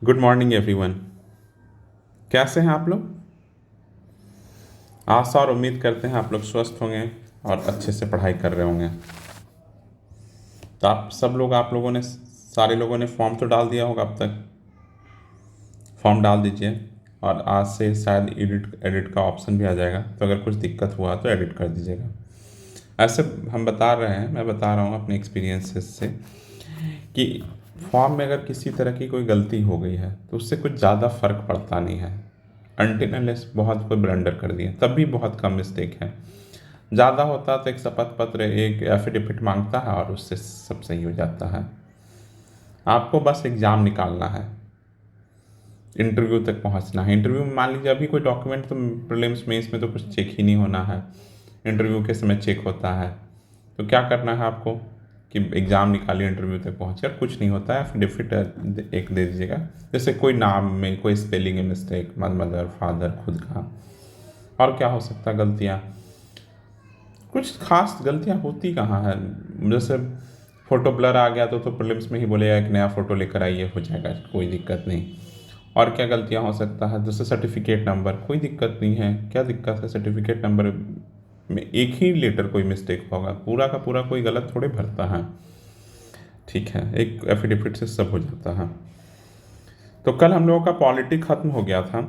Good morning everyone. कैसे हैं आप लोग? आशा और उम्मीद करते हैं आप लोग स्वस्थ होंगे और अच्छे से पढ़ाई कर रहे होंगे। तो आप लोगों ने सारे लोगों ने फॉर्म तो डाल दिया होगा अब तक। फॉर्म डाल दीजिए और आज से शायद एडिट एडिट का ऑप्शन भी आ जाएगा, तो अगर कुछ दिक्कत हुआ तो एडिट कर दीजिएगा। ऐसे मैं बता रहा हूँ अपने एक्सपीरियंसेस से कि फॉर्म में अगर किसी तरह की कोई गलती हो गई है तो उससे कुछ ज़्यादा फर्क पड़ता नहीं है, अनटिल अनलेस बहुत कोई ब्लंडर कर दिए तब भी बहुत कम मिस्टेक है। ज़्यादा होता तो एक शपथ पत्र, एक एफिडेविट मांगता है और उससे सब सही हो जाता है। आपको बस एग्ज़ाम निकालना है, इंटरव्यू तक पहुंचना है। इंटरव्यू में मान लीजिए अभी कोई डॉक्यूमेंट तो प्रीलिम्स मेंस में तो कुछ चेक ही नहीं होना है, इंटरव्यू के समय चेक होता है। तो क्या करना है आपको कि एग्ज़ाम निकालिए, इंटरव्यू तक पहुँचे और कुछ नहीं होता है, एफिडेविट एक दे दीजिएगा। जैसे कोई नाम में कोई स्पेलिंग मिस्टेक, मदर फादर खुद का, और क्या हो सकता है गलतियाँ, कुछ खास गलतियाँ होती कहाँ है। जैसे फ़ोटो ब्लर आ गया तो प्रीलिम्स में ही बोलेगा एक नया फ़ोटो लेकर आइए, हो जाएगा, कोई दिक्कत नहीं। और क्या गलतियाँ हो सकता है, जैसे सर्टिफिकेट नंबर, कोई दिक्कत नहीं है। क्या दिक्कत है, सर्टिफिकेट नंबर में एक ही लेटर कोई मिस्टेक होगा, पूरा का पूरा कोई गलत थोड़े भरता है। ठीक है, एक एफिडेविट से सब हो जाता है। तो कल हम लोगों का पॉलिटी ख़त्म हो गया था।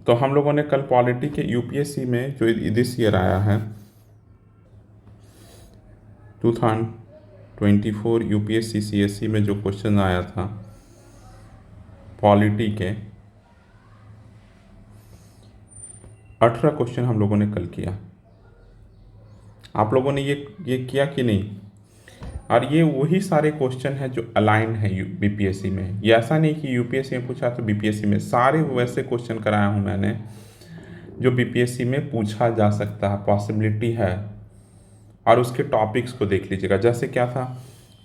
तो हम लोगों ने कल पॉलिटी के यूपीएससी में जो दिस ईयर आया है 2024 यूपीएससी सीएससी में जो क्वेश्चन आया था पॉलिटी के, 18 क्वेश्चन हम लोगों ने कल किया। आप लोगों ने ये किया कि नहीं? और ये वही सारे क्वेश्चन हैं जो अलाइन है बीपीएससी में। ये ऐसा नहीं कि यूपीएससी में पूछा तो बीपीएससी में, सारे वैसे क्वेश्चन कराया हूँ मैंने जो बीपीएससी में पूछा जा सकता है, पॉसिबिलिटी है। और उसके टॉपिक्स को देख लीजिएगा। जैसे क्या था,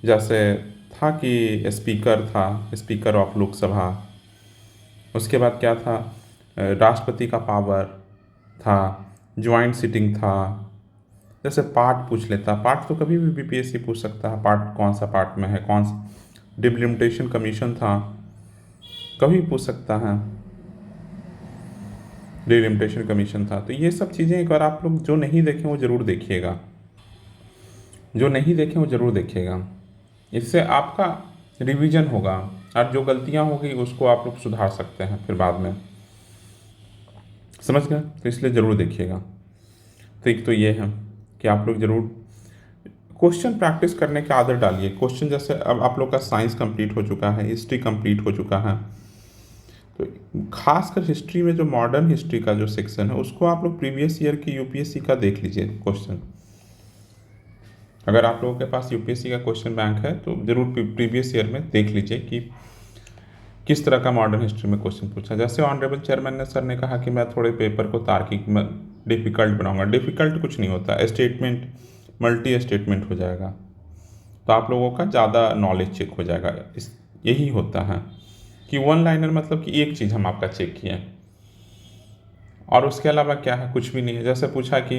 जैसे था कि स्पीकर था, स्पीकर ऑफ लोकसभा। उसके बाद क्या था, राष्ट्रपति का पावर था, ज्वाइंट सिटिंग था। जैसे पार्ट पूछ लेता, पार्ट तो कभी भी बीपीएससी पूछ सकता है, पार्ट कौन सा पार्ट में है, कौन सा डिलिमिटेशन कमीशन था, कभी पूछ सकता है, डिलिमिटेशन कमीशन था। तो ये सब चीज़ें एक बार आप लोग जो नहीं देखें वो ज़रूर देखिएगा, जो नहीं देखें वो ज़रूर देखिएगा। इससे आपका रिवीजन होगा और जो गलतियाँ होगी उसको आप लोग सुधार सकते हैं फिर बाद में। समझ गए? तो इसलिए ज़रूर देखिएगा। तो एक तो ये है कि आप लोग ज़रूर क्वेश्चन प्रैक्टिस करने की आदत डालिए। क्वेश्चन जैसे अब आप लोग का साइंस कंप्लीट हो चुका है, हिस्ट्री कंप्लीट हो चुका है, तो खासकर हिस्ट्री में जो मॉडर्न हिस्ट्री का जो सेक्शन है उसको आप लोग प्रीवियस ईयर की यूपीएससी का देख लीजिए क्वेश्चन। अगर आप लोगों के पास यूपीएससी का क्वेश्चन बैंक है तो ज़रूर प्रीवियस ईयर में देख लीजिए कि किस तरह का मॉडर्न हिस्ट्री में क्वेश्चन पूछा। जैसे ऑनरेबल चेयरमैन ने सर ने कहा कि मैं थोड़े पेपर को तार्किक में डिफ़िकल्ट बनाऊंगा। डिफ़िकल्ट कुछ नहीं होता, स्टेटमेंट मल्टी स्टेटमेंट हो जाएगा, तो आप लोगों का ज़्यादा नॉलेज चेक हो जाएगा। इस यही होता है कि वन लाइनर मतलब कि एक चीज़ हम आपका चेक किए और उसके अलावा क्या है, कुछ भी नहीं है। जैसे पूछा कि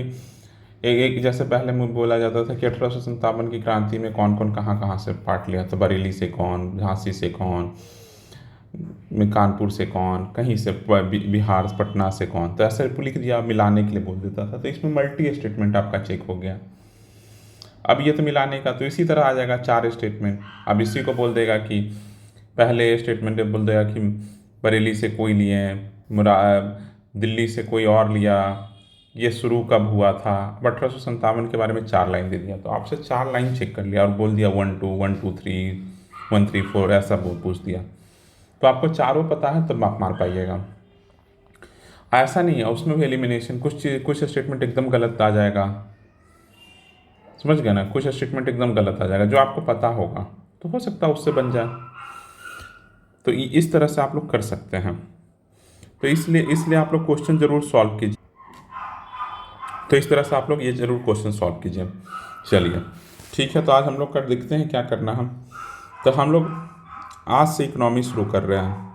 एक जैसे पहले मुझे बोला जाता था कि 1857 की क्रांति में कौन कौन कहाँ कहाँ से पार्ट लिया, तो बरेली से कौन, झांसी से कौन, में कानपुर से कौन, कहीं से बिहार पटना से कौन, तो ऐसे लिख दिया, मिलाने के लिए बोल देता था। तो इसमें मल्टी स्टेटमेंट आपका चेक हो गया। अब ये तो मिलाने का, तो इसी तरह आ जाएगा 4 स्टेटमेंट। अब इसी को बोल देगा कि पहले स्टेटमेंट में बोल देगा कि बरेली से कोई लिए, मुरा दिल्ली से कोई और लिया, ये शुरू कब हुआ था। अब 1857 के बारे में 4 लाइन दे दिया, तो आपसे 4 लाइन चेक कर लिया और बोल दिया 1 2 1 2 3 1 3 4 ऐसा पूछ दिया। तो आपको चारों पता है तब आप मार पाइएगा। ऐसा नहीं है, उसमें भी एलिमिनेशन, कुछ स्टेटमेंट एकदम गलत आ जाएगा। समझ गए ना? कुछ स्टेटमेंट एकदम गलत आ जाएगा जो आपको पता होगा, तो हो सकता है उससे बन जाए। तो इस तरह से आप लोग कर सकते हैं। तो इसलिए इसलिए आप लोग क्वेश्चन ज़रूर सॉल्व कीजिए। तो इस तरह से आप लोग ये ज़रूर क्वेश्चन सॉल्व कीजिए। चलिए ठीक है, तो आज हम लोग कर देखते हैं क्या करना हम। तो हम लोग आज से इकोनॉमी शुरू कर रहे हैं।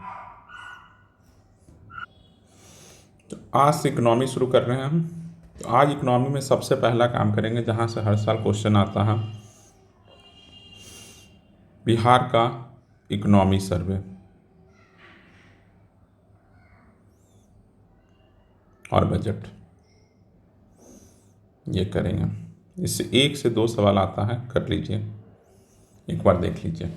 तो आज से इकोनॉमी शुरू कर रहे हैं हम। तो आज इकोनॉमी में सबसे पहला काम करेंगे जहाँ से हर साल क्वेश्चन आता है, बिहार का इकोनॉमी सर्वे और बजट, ये करेंगे। इससे 1 से 2 सवाल आता है, कर लीजिए, एक बार देख लीजिए।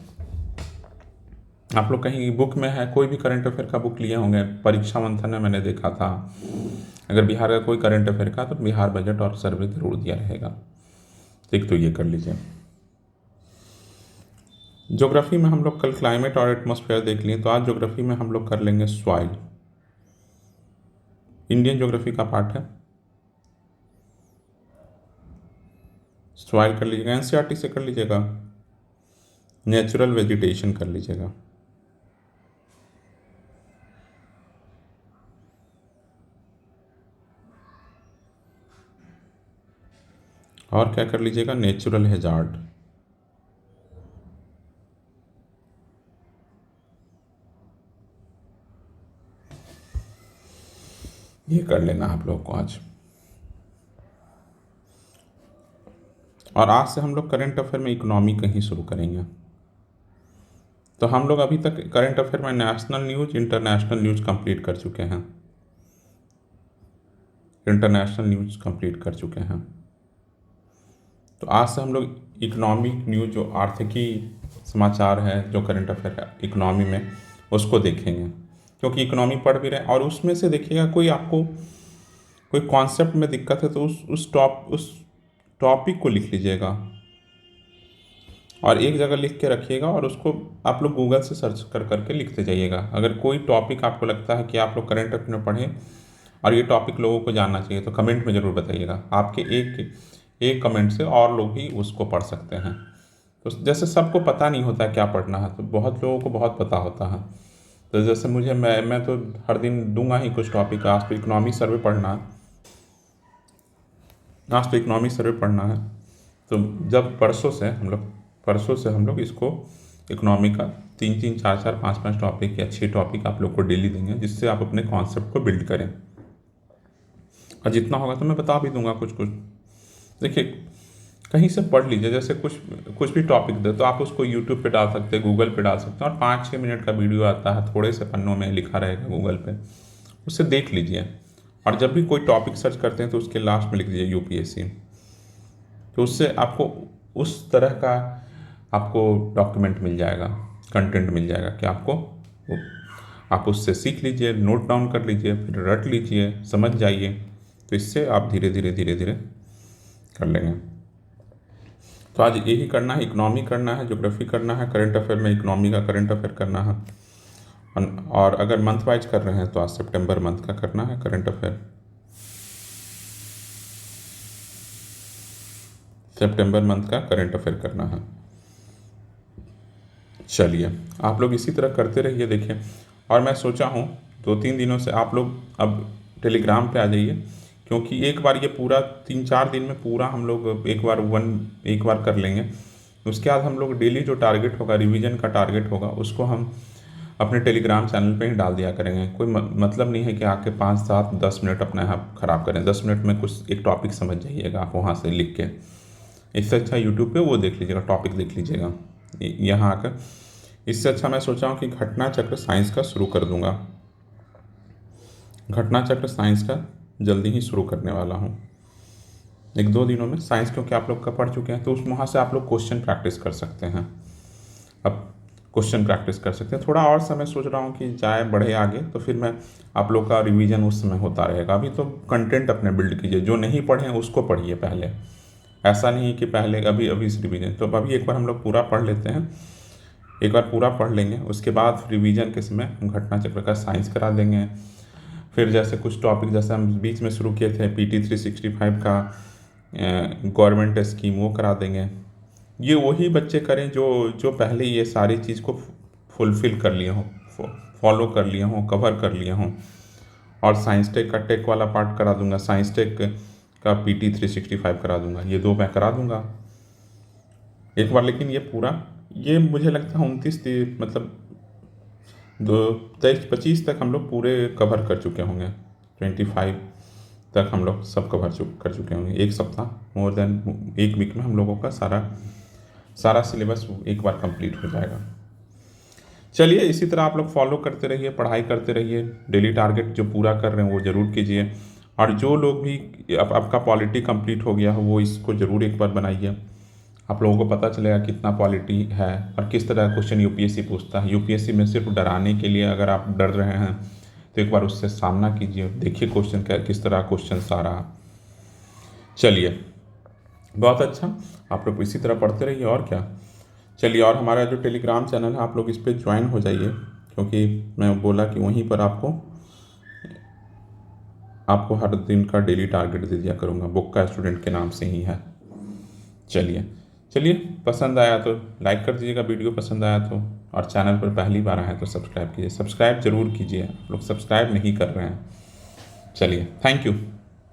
आप लोग कहीं बुक में है, कोई भी करंट अफेयर का बुक लिए होंगे, परीक्षा मंथन में मैंने देखा था, अगर बिहार का कोई करंट अफेयर का तो बिहार बजट और सर्वे जरूर दिया रहेगा। एक तो ये कर लीजिए। ज्योग्राफी में हम लोग कल क्लाइमेट और एटमॉस्फेयर देख लिए, तो आज ज्योग्राफी में हम लोग कर लेंगे सॉइल। इंडियन ज्योग्राफी का पार्ट है, सॉइल कर लीजिएगा। एनसीईआरटी से कर लीजिएगा, नेचुरल वेजिटेशन कर लीजिएगा। और क्या कर लीजिएगा, नेचुरल हैजार्ड। ये कर लेना आप लोग को आज। और आज से हम लोग करंट अफेयर में इकोनॉमी कहीं शुरू करेंगे। तो हम लोग अभी तक करंट अफेयर में national news, international news complete कर चुके हैं, इंटरनेशनल न्यूज़ कंप्लीट कर चुके हैं। तो आज से हम लोग इकोनॉमिक न्यूज़, जो आर्थिकी समाचार है, जो करंट अफेयर है इकोनॉमी में, उसको देखेंगे। क्योंकि इकोनॉमी पढ़ भी रहे हैं, और उसमें से देखिएगा कोई आपको कोई कॉन्सेप्ट में दिक्कत है तो उस टॉपिक को लिख लीजिएगा और एक जगह लिख के रखिएगा, और उसको आप लोग गूगल से सर्च कर करके लिखते जाइएगा। अगर कोई टॉपिक आपको लगता है कि आप लोग करंट अफेयर में पढ़ें और ये टॉपिक लोगों को जानना चाहिए, तो कमेंट में ज़रूर बताइएगा। आपके एक कमेंट से और लोग भी उसको पढ़ सकते हैं। तो जैसे सबको पता नहीं होता है क्या पढ़ना है, तो बहुत लोगों को बहुत पता होता है। तो जैसे मुझे, मैं तो हर दिन दूंगा ही कुछ टॉपिक। आज तो इकोनॉमी सर्वे पढ़ना है, आज तो इकोनॉमी सर्वे पढ़ना है। तो जब परसों से हम लोग इसको इकोनॉमी का 3-3, 4-4, 5-5 टॉपिक या 6 टॉपिक आप लोग को डेली देंगे, जिससे आप अपने कॉन्सेप्ट को बिल्ड करें। और जितना होगा तो मैं बता भी दूंगा कुछ कुछ। देखिए, कहीं से पढ़ लीजिए, जैसे कुछ भी टॉपिक दे तो आप उसको यूट्यूब पे डाल सकते हैं, गूगल पे डाल सकते हैं, और 5-6 मिनट का वीडियो आता है, थोड़े से पन्नों में लिखा रहेगा गूगल पे, उससे देख लीजिए। और जब भी कोई टॉपिक सर्च करते हैं तो उसके लास्ट में लिख दीजिए यूपीएससी, तो उससे आपको उस तरह का आपको डॉक्यूमेंट मिल जाएगा, कंटेंट मिल जाएगा कि आप उससे सीख लीजिए, नोट डाउन कर लीजिए, फिर रट लीजिए, समझ जाइए। तो इससे आप धीरे धीरे कर लेंगे। तो आज यही करना है, इकोनॉमी करना है, ज्योग्राफी करना है, करंट अफेयर में इकोनॉमी का करंट अफेयर करना है। और अगर मंथ वाइज कर रहे हैं तो आज सितंबर मंथ का करना है करंट अफेयर, सितंबर मंथ का करंट अफेयर करना है। चलिए, आप लोग इसी तरह करते रहिए। देखिए, और मैं सोचा हूँ 2-3 दिनों से आप लोग अब टेलीग्राम पे आ जाइए, क्योंकि एक बार ये पूरा 3-4 दिन में पूरा हम लोग एक बार कर लेंगे। उसके बाद हम लोग डेली जो टारगेट होगा, रिवीजन का टारगेट होगा, उसको हम अपने टेलीग्राम चैनल पे ही डाल दिया करेंगे। कोई मतलब नहीं है कि आके 5-7-10 मिनट अपना आप ख़राब करें। 10 मिनट में कुछ एक टॉपिक समझ जाइएगा आप वहाँ से लिख के। इससे अच्छा यूट्यूब पे वो देख लीजिएगा, टॉपिक देख लीजिएगा यहाँ आकर। इससे अच्छा मैं सोचा हूँ कि घटना चक्र साइंस का शुरू कर दूँगा। घटना चक्र साइंस का जल्दी ही शुरू करने वाला हूँ, 1-2 दिनों में। साइंस क्योंकि आप लोग का पढ़ चुके हैं, तो उस वहाँ से आप लोग क्वेश्चन प्रैक्टिस कर सकते हैं। अब क्वेश्चन प्रैक्टिस कर सकते हैं। थोड़ा और समय सोच रहा हूँ कि जाए बढ़े आगे, तो फिर मैं आप लोग का रिवीजन उस समय होता रहेगा। अभी तो कंटेंट अपने बिल्ड कीजिए, जो नहीं पढ़े हैं उसको पढ़िए पहले। ऐसा नहीं कि पहले अभी रिवीजन, तो अभी एक बार हम लोग पूरा पढ़ लेते हैं, एक बार पूरा पढ़ लेंगे, उसके बाद रिवीजन के समय हम घटना चक्र का साइंस करा देंगे। फिर जैसे कुछ टॉपिक जैसे हम बीच में शुरू किए थे PT 365 का गवर्नमेंट स्कीम, वो करा देंगे। ये वही बच्चे करें जो पहले ये सारी चीज़ को फुलफ़िल कर लिए हों, फॉलो कर लिए हों, कवर कर लिए हों। और साइंस टेक का टेक वाला पार्ट करा दूंगा, साइंस टेक का PT 365 करा दूंगा, ये 2 मैं करा दूंगा एक बार। लेकिन ये पूरा, ये मुझे लगता है 29 मतलब 23-25 तक हम लोग पूरे कवर कर चुके होंगे। 25 तक हम लोग सब कर चुके होंगे। एक सप्ताह, मोर देन 1 वीक में हम लोगों का सारा सिलेबस एक बार कंप्लीट हो जाएगा। चलिए इसी तरह आप लोग फॉलो करते रहिए, पढ़ाई करते रहिए, डेली टारगेट जो पूरा कर रहे हैं वो ज़रूर कीजिए। और जो लोग भी आपका पॉलिटी कंप्लीट हो गया हो वो इसको ज़रूर एक बार बनाइए। आप लोगों को पता चलेगा कितना पॉलिटी है और किस तरह का क्वेश्चन यूपीएससी पूछता है। यूपीएससी में सिर्फ डराने के लिए अगर आप डर रहे हैं तो एक बार उससे सामना कीजिए, देखिए क्वेश्चन किस तरह क्वेश्चन आ रहा। चलिए बहुत अच्छा, आप लोग इसी तरह पढ़ते रहिए और क्या। चलिए, और हमारा जो टेलीग्राम चैनल है आप लोग इस पर ज्वाइन हो जाइए, क्योंकि मैं बोला कि वहीं पर आपको हर दिन का डेली टारगेट दे दिया करूँगा, बुक का स्टूडेंट के नाम से ही है। चलिए चलिए, पसंद आया तो लाइक कर दीजिएगा, वीडियो पसंद आया तो, और चैनल पर पहली बार आए तो सब्सक्राइब कीजिए। सब्सक्राइब जरूर कीजिए, आप लोग सब्सक्राइब नहीं कर रहे हैं। चलिए, थैंक यू।